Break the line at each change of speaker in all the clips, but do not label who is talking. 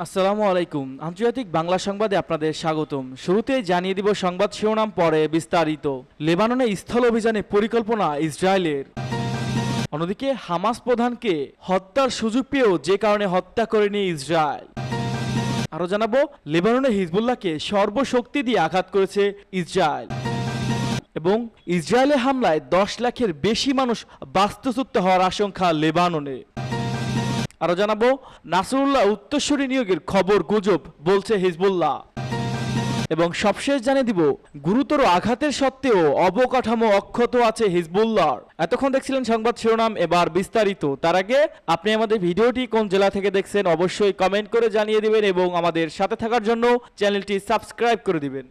আসসালামু আলাইকুম। আন্তর্জাতিক বাংলা সংবাদে আপনাদের স্বাগতম। শুরুতেই জানিয়ে দিব সংবাদ শিরোনাম পরে বিস্তারিত। লেবাননে স্থল অভিযানে পরিকল্পনা ইসরায়েলের। অন্যদিকে হামাস প্রধানকে হত্যার সুযোগ পেয়েও যে কারণে হত্যা করেনি ইসরায়েল। আরও জানাবো লেবাননে হিজবুল্লাহকে সর্বশক্তি দিয়ে আঘাত করেছে ইসরায়েল। এবং ইসরায়েলের হামলায় 10 লাখের বেশি মানুষ বাস্তুচ্যুত হওয়ার আশঙ্কা লেবাননে। আরো জানাবো নাসরুল্লাহ উত্তরসূরি নিয়োগের খবর গুজব বলছে হিজবুল্লাহ। এবং সবশেষ জানিয়ে দিব গুরুতর আঘাতের সত্ত্বেও অবকাঠামো অক্ষত আছে হিজবুল্লাহর। এতক্ষণ দেখছিলেন সংবাদ শিরোনাম, এবার বিস্তারিত। তার আগে আপনি আমাদের ভিডিওটি কোন জেলা থেকে দেখছেন অবশ্যই কমেন্ট করে জানিয়ে দিবেন এবং আমাদের সাথে থাকার জন্য চ্যানেলটি সাবস্ক্রাইব করে দিবেন।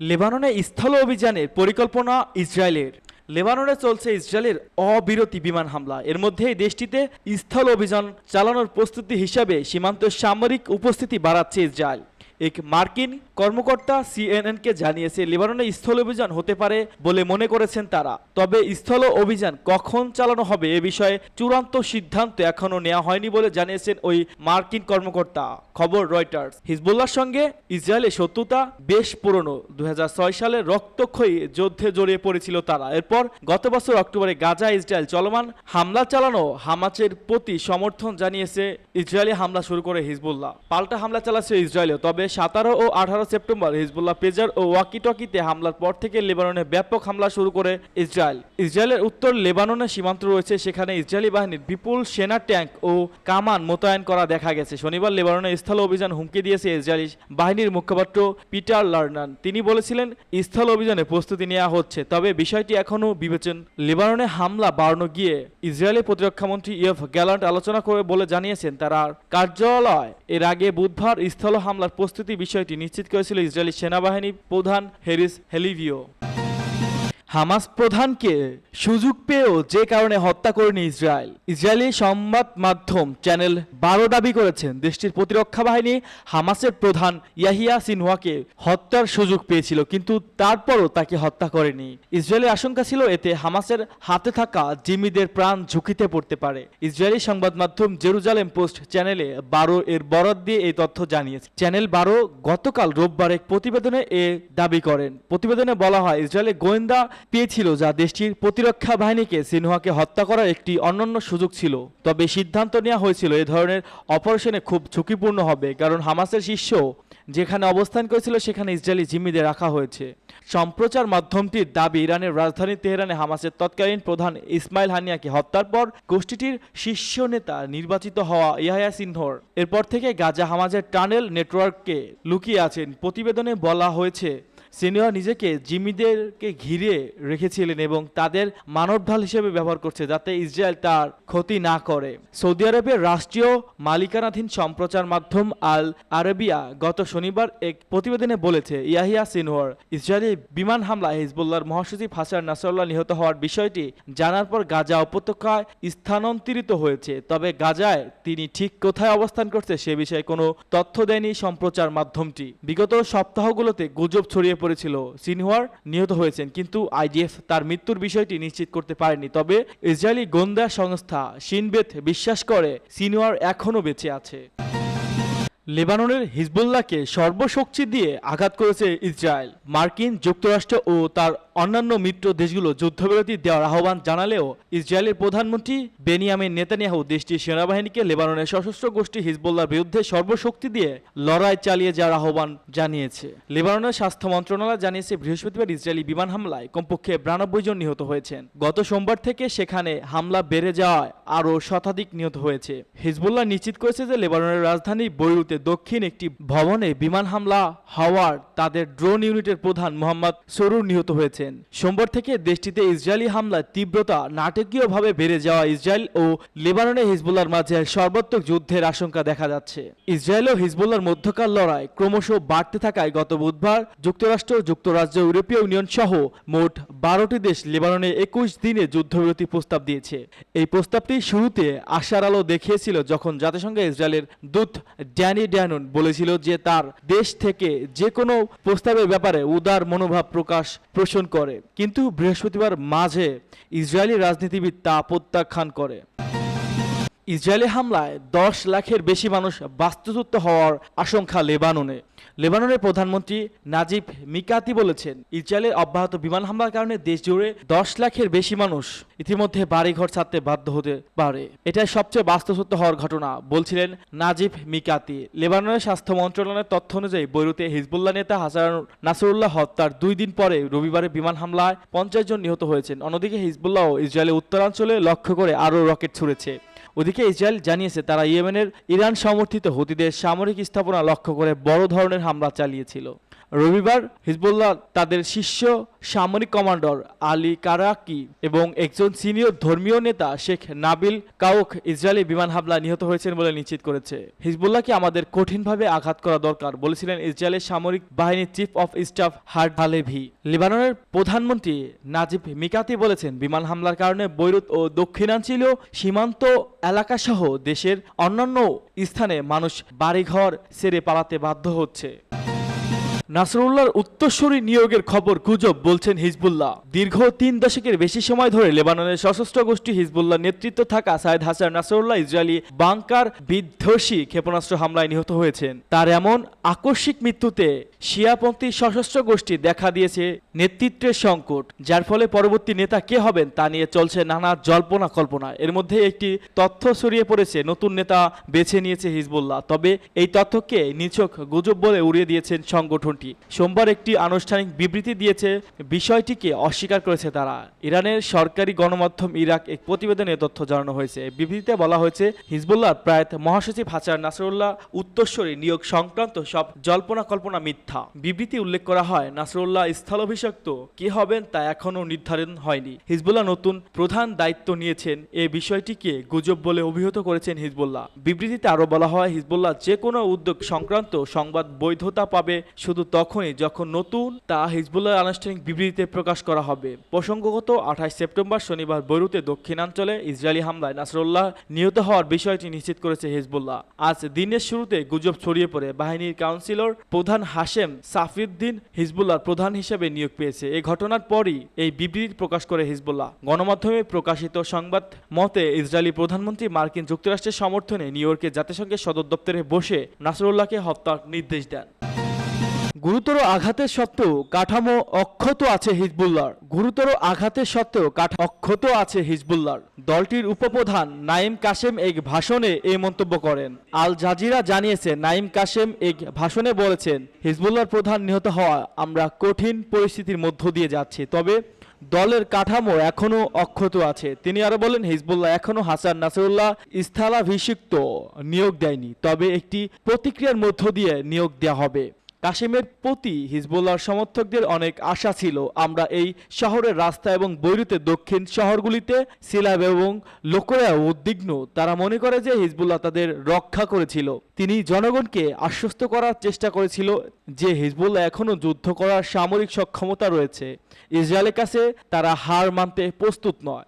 লেবাননে স্থল অভিযানের পরিকল্পনা ইসরায়েলের। লেবাননে চলছে ইসরায়েলের অবিরতি বিমান হামলা। এর মধ্যেই দেশটিতে স্থল অভিযান চালানোর প্রস্তুতি হিসাবে সীমান্ত সামরিক উপস্থিতি বাড়াচ্ছে ইসরায়েল। এক মার্কিন কর্মকর্তা সিএনএনকে জানিয়েছে লেবাননে স্থল অভিযান হতে পারে বলে মনে করেছেন তারা। তবে স্থল অভিযান কখন চালানো হবে এ বিষয়ে চূড়ান্ত সিদ্ধান্ত এখনও নেওয়া হয়নি বলে জানিয়েছেন ওই মার্কিন কর্মকর্তা। খবর রয়টার্স। হিজবুল্লাহর সঙ্গে ইসরায়েলের শত্রুতা বেশ পুরনো। 2006 সালে রক্তক্ষয়ী যুদ্ধে জড়িয়ে পড়েছিল তারা। এরপর গত বছর অক্টোবরে গাজা ইসরায়েল চলমান হামলা চালানো হামাসের প্রতি সমর্থন জানিয়েছে ইসরায়েলি হামলা শুরু করে হিজবুল্লাহ। পাল্টা হামলা চালাচ্ছে ইসরায়েলও। তবে 17 ও 18 সেপ্টেম্বর হিজবুল্লাহ পেজার ও ওয়াকিটকিতে হামলার পর থেকে লেবাননে ব্যাপক হামলা শুরু করে ইসরায়েল। ইসরায়েলের উত্তর লেবাননের সীমান্ত রয়েছে, সেখানে ইসরায়েলি বাহিনীর বিপুল সেনা ট্যাঙ্ক ও কামান মোতায়েন করা দেখা গেছে। শনিবার লেবাননে স্থল অভিযান হুমকি দিয়েছে ইসরায়েলি বাহিনীর মুখপাত্র পিটার লার্নান। তিনি বলেছিলেন স্থল অভিযানে প্রস্তুতি নেওয়া হচ্ছে, তবে বিষয়টি এখনও বিবেচন। লেবাননে হামলা বাড়ানো গিয়ে ইসরায়েলের প্রতিরক্ষামন্ত্রী ইয়ফ গ্যালান্ট আলোচনা করে বলে জানিয়েছেন তার কার্যালয় এর আগে বুধবার স্থল হামলার প্রস্তুতি বিষয়টি নিশ্চিত করেছিল ইসরায়েলি সেনাবাহিনী প্রধান হেরিস হেলিভিও। হামাস প্রধানকে সুযোগ পেয়েও যে কারণে হত্যা করেনি ইসরায়েল। ইসরায়েলি সংবাদ মাধ্যম চ্যানেল 12 দাবি করেছেন দেশটির প্রতিরক্ষা বাহিনী হামাসের প্রধান ইয়াহিয়া সিনওয়াকে হত্যার সুযোগ পেয়েছিল, কিন্তু তারপরও তাকে হত্যা করেনি। ইসরায়েলের আশঙ্কা ছিল এতে হামাসের হাতে থাকা জিম্মিদের প্রাণ ঝুঁকিতে পড়তে পারে। ইসরায়েলি সংবাদ মাধ্যম জেরুজালেম পোস্ট চ্যানেলে 12 এর বরাত দিয়ে এই তথ্য জানিয়েছে। চ্যানেল 12 গতকাল রোববার এক প্রতিবেদনে এ দাবি করেন। প্রতিবেদনে বলা হয় ইসরায়েলের গোয়েন্দা পেয়েছিল যা দেশটির প্রতিরক্ষা বাহিনীকে সিনহাকে হত্যা করার একটি অনন্য সুযোগ ছিল। তবে সিদ্ধান্ত নেওয়া হয়েছিল এ ধরনের অপারেশনে খুব ঝুঁকিপূর্ণ হবে, কারণ হামাসের শীর্ষ যেখানে অবস্থান করেছিল সেখানে ইসরায়েলি জিম্মিদের রাখা হয়েছে। সম্প্রচার মাধ্যমটির দাবি ইরানের রাজধানী তেহরানে হামাসের তৎকালীন প্রধান ইসমাইল হানিয়াকে হত্যার পর গোষ্ঠীটির শীর্ষ নেতা নির্বাচিত হওয়া ইয়াহিয়া সিনহর এরপর থেকে গাজা হামাসের টানেল নেটওয়ার্ককে লুকিয়ে আছেন। প্রতিবেদনে বলা হয়েছে সিনিয়র নিজেকে জিম্মিদেরকে ঘিরে রেখেছিলেন এবং তাদের মানবঢাল হিসেবে ব্যবহার করছে যাতে ইসরায়েল তার ক্ষতি না করে। সৌদি আরবের রাষ্ট্রীয় মালিকানাধীন সম্প্রচার মাধ্যম আল আরবিয়া গত শনিবার এক প্রতিবেদনে বলেছে ইয়াহিয়া সিনওয়ার ইসরায়েলি বিমান হামলায় হিজবুল্লাহর মহাসচিব হাসান নাসরুল্লাহ নিহত হওয়ার বিষয়টি জানার পর গাজা উপত্যকায় স্থানান্তরিত হয়েছে। তবে গাজায় তিনি ঠিক কোথায় অবস্থান করছে সে বিষয়ে কোনো তথ্য দেয়নি সম্প্রচার মাধ্যমটি। বিগত সপ্তাহগুলোতে গুজব ছড়িয়ে পড়েছিল সিনওয়ার নিহত হয়েছেন, কিন্তু আইডিএফ তার মৃত্যুর বিষয়টি নিশ্চিত করতে পারেনি। তবে ইসরায়েলি গোয়েন্দা সংস্থা শিন বেত বিশ্বাস করে সিনওয়ার এখনও বেঁচে আছে। লেবাননের হিজবুল্লাহকে সর্বশক্তি দিয়ে আঘাত করেছে ইসরায়েল। মার্কিন যুক্তরাষ্ট্র ও তার অন্যান্য মিত্র দেশগুলো যুদ্ধবিরতি দেওয়ার আহ্বান জানালেও ইসরায়েলের প্রধানমন্ত্রী বেনিয়ামিন নেতানিয়াহু দেশটির সেনাবাহিনীকে লেবাননের সশস্ত্র গোষ্ঠী হিজবুল্লাহর বিরুদ্ধে সর্বশক্তি দিয়ে লড়াই চালিয়ে যাওয়ার আহ্বান জানিয়েছে। লেবাননের স্বাস্থ্য মন্ত্রণালয় জানিয়েছে বৃহস্পতিবার ইসরায়েলি বিমান হামলায় কমপক্ষে 92 জন নিহত হয়েছেন। গত সোমবার থেকে সেখানে হামলা বেড়ে যাওয়ায় আরও শতাধিক নিহত হয়েছে। হিজবুল্লাহ নিশ্চিত করেছে যে লেবাননের রাজধানী বৈরুতে দক্ষিণ একটি ভবনে বিমান হামলা হওয়ার তাদের ড্রোন ইউনিটের প্রধান মোহাম্মদ সরুর নিহত হয়েছে। সোমবার থেকে দেশটিতে ইসরায়েলি হামলার তীব্রতা নাটকীয়ভাবে বেড়ে যাওয়া ইসরায়েল ও লেবাননে হিজবুল্লাহর মাঝে সর্বাত্মক যুদ্ধের আশঙ্কা দেখা যাচ্ছে। ইসরায়েল ও হিজবুল্লাহর মধ্যকার লড়াই ক্রমশ বাড়তে থাকায় গত বুধবার যুক্তরাষ্ট্র, যুক্তরাজ্য, ইউরোপীয় ইউনিয়ন সহ মোট 12টি দেশ লেবাননে 21 দিনে যুদ্ধবিরতি প্রস্তাব দিয়েছে। এই প্রস্তাবটি শুরুতে আশার আলো দেখিয়েছিল যখন জাতিসংঘে ইসরায়েলের দূত ড্যানি ড্যানুন বলেছিল যে তার দেশ থেকে যে কোনো প্রস্তাবের ব্যাপারে উদার মনোভাব পোষণ করে, কিন্তু বৃহস্পতিবার মাঝে ইসরায়েলি রাজনীতিবিদ তা প্রত্যাখ্যান করে। ইসরায়েলি হামলায় 10 লাখের বেশি মানুষ বাস্তুচ্যুত হওয়ার আশঙ্কা লেবাননে। লেবাননের প্রধানমন্ত্রী নাজিব মিকাতি বলেছেন, ইসরায়েলের অব্যাহত বিমান হামলার কারণে দেশ জুড়ে 10 লাখের বেশি মানুষ ইতিমধ্যে বাড়িঘর ছাড়তে বাধ্য হতে পারে। এটাই সবচেয়ে বাস্তুচ্যুত হওয়ার ঘটনা বলছিলেন নাজিব মিকাতি। লেবাননের স্বাস্থ্য মন্ত্রণালয়ের তথ্য অনুযায়ী বৈরুতে হিজবুল্লাহ নেতা হাসান নাসরুল্লাহ হত্যার 2 দিন পরে রবিবারে বিমান হামলায় 50 জন নিহত হয়েছেন। অন্যদিকে হিজবুল্লাহ ইসরায়েলের উত্তরাঞ্চলে লক্ষ্য করে আরও রকেট ছুড়েছে। ওদিকে ইসরায়েল জানিয়েছে তারা ইয়েমেনের ইরান সমর্থিত হুতিদের সামরিক স্থাপনা লক্ষ্য করে বড় ধরনের হামলা চালিয়েছিল। রবিবার হিজবুল্লাহ তাদের শীর্ষ সামরিক কমান্ডার আলী কারাকি এবং একজন সিনিয়র ধর্মীয় নেতা শেখ নাবিল কাউক ইসরায়েলি বিমান হামলায় নিহত হয়েছেন বলে নিশ্চিত করেছে। হিজবুল্লাহকে আমাদের কঠিনভাবে আঘাত করা দরকার বলেছিলেন ইসরায়েলের সামরিক বাহিনীর chief of staff hard Halevi. লেবাননের প্রধানমন্ত্রী নাজিব মিকাতি বলেছেন, বিমান হামলার কারণে বৈরুত ও দক্ষিণাঞ্চলীয় সীমান্ত এলাকাসহ দেশের অন্যান্য স্থানে মানুষ বাড়িঘর ছেড়ে পালাতে বাধ্য হচ্ছে। নাসরুল্লাহর উত্তরসূরি নিয়োগের খবর গুজব বলছেন হিজবুল্লাহ। দীর্ঘ 3 দশকের বেশি সময় ধরে লেবাননের সশস্ত্র গোষ্ঠী হিজবুল্লাহ নেতৃত্ব থাকা সাইদ হাসান নাসরুল্লাহ ইসরায়েলি বাংকার বিধ্বংসী ক্ষেপণাস্ত্র হামলায় নিহত হয়েছেন। তার এমন আকস্মিক মৃত্যুতে শিয়াপন্থী সশস্ত্র গোষ্ঠী দেখা দিয়েছে নেতৃত্বের সংকট, যার ফলে পরবর্তী নেতা কে হবেন তা নিয়ে চলছে নানা জল্পনা কল্পনা। এর মধ্যে একটি তথ্য ছড়িয়ে পড়েছে, নতুন নেতা বেছে নিয়েছে হিজবুল্লাহ। তবে এই তথ্যকে নিছক গুজব বলে উড়িয়ে দিয়েছেন সংগঠনটি। সোমবার একটি আনুষ্ঠানিক বিবৃতি দিয়েছে, বিষয়টিকে অস্বীকার করেছে তারা। ইরানের সরকারি গণমাধ্যম ইরাক এক প্রতিবেদনে তথ্য জানানো হয়েছে। বিবৃতিতে বলা হয়েছে, হিজবুল্লাহর প্রয়াত মহাসচিব হাসান নাসরুল্লাহ উত্তরসূরি নিয়োগ সংক্রান্ত সব জল্পনা কল্পনা মিথ্যা। বিবৃতি উল্লেখ করা হয়, নাসরুল্লাহ স্থলাভিষিক্ত কে হবেন তা এখনও নির্ধারণ হয়নি। হিজবুল্লাহ নতুন প্রধান দায়িত্ব নিয়েছেন, এ বিষয়টিকে গুজব বলে অভিহিত করেছেন হিজবুল্লাহ। বিবৃতিতে আরও বলা হয়, হিজবুল্লাহ যে কোনো উদ্যোগ সংক্রান্ত সংবাদ বৈধতা পাবে শুধু তখনই যখন নতুন তা হিজবুল্লাহর আনুষ্ঠানিক বিবৃতিতে প্রকাশ করা হবে। প্রসঙ্গগত 28 সেপ্টেম্বর শনিবার বৈরুতে দক্ষিণাঞ্চলে ইসরায়েলি হামলায় নাসরুল্লাহ নিহত হওয়ার বিষয়টি নিশ্চিত করেছে হিজবুল্লাহ। আজ দিনের শুরুতে গুজব ছড়িয়ে পড়ে বাহিনীর কাউন্সিলর প্রধান হাশেম সাফিউদ্দিন হিজবুল্লাহর প্রধান হিসেবে নিয়োগ পেয়েছে। এই ঘটনার পরই এই বিবৃতি প্রকাশ করে হিজবুল্লাহ। গণমাধ্যমে প্রকাশিত সংবাদ মতে ইসরায়েলি প্রধানমন্ত্রী মার্কিন যুক্তরাষ্ট্রের সমর্থনে নিউ ইয়র্কে জাতিসংঘের সদর দপ্তরে বসে নাসরুল্লাহকে হত্যার নির্দেশ দেন। গুরুতর আঘাতের সত্ত্বেও কাঠামো অক্ষত আছে হিজবুল্লাহর। গুরুতর আঘাতের সত্ত্বেও অক্ষত আছে হিজবুল্লাহর। দলটির উপপ্রধান নাইম কাশেম এক ভাষণে এই মন্তব্য করেন। আল জাজিরা জানিয়েছে, নাইম কাশেম এক ভাষণে বলেছেন, হিজবুল্লাহর প্রধান নিহত হওয়া আমরা কঠিন পরিস্থিতির মধ্য দিয়ে যাচ্ছি, তবে দলের কাঠামো এখনও অক্ষত আছে। তিনি আরো বলেন, হিজবুল্লাহ এখনও হাসান নাসরুল্লাহ স্থলাভিষিক্ত নিয়োগ দেয়নি, তবে একটি প্রতিক্রিয়ার মধ্য দিয়ে নিয়োগ দেওয়া হবে। কাশেমের প্রতি হিজবুল্লাহর সমর্থকদের অনেক আশা ছিল। আমরা এই শহরের রাস্তা এবং বৈরুতের দক্ষিণ শহরগুলিতে ছিলাম এবং লোকেরা উদ্বিগ্ন। তারা মনে করে যে হিজবুল্লাহ তাদের রক্ষা করেছিল। তিনি জনগণকে আশ্বস্ত করার চেষ্টা করেছিল যে হিজবুল্লাহ এখনও যুদ্ধ করার সামরিক সক্ষমতা রয়েছে। ইসরায়েলের কাছে তারা হার মানতে প্রস্তুত নয়।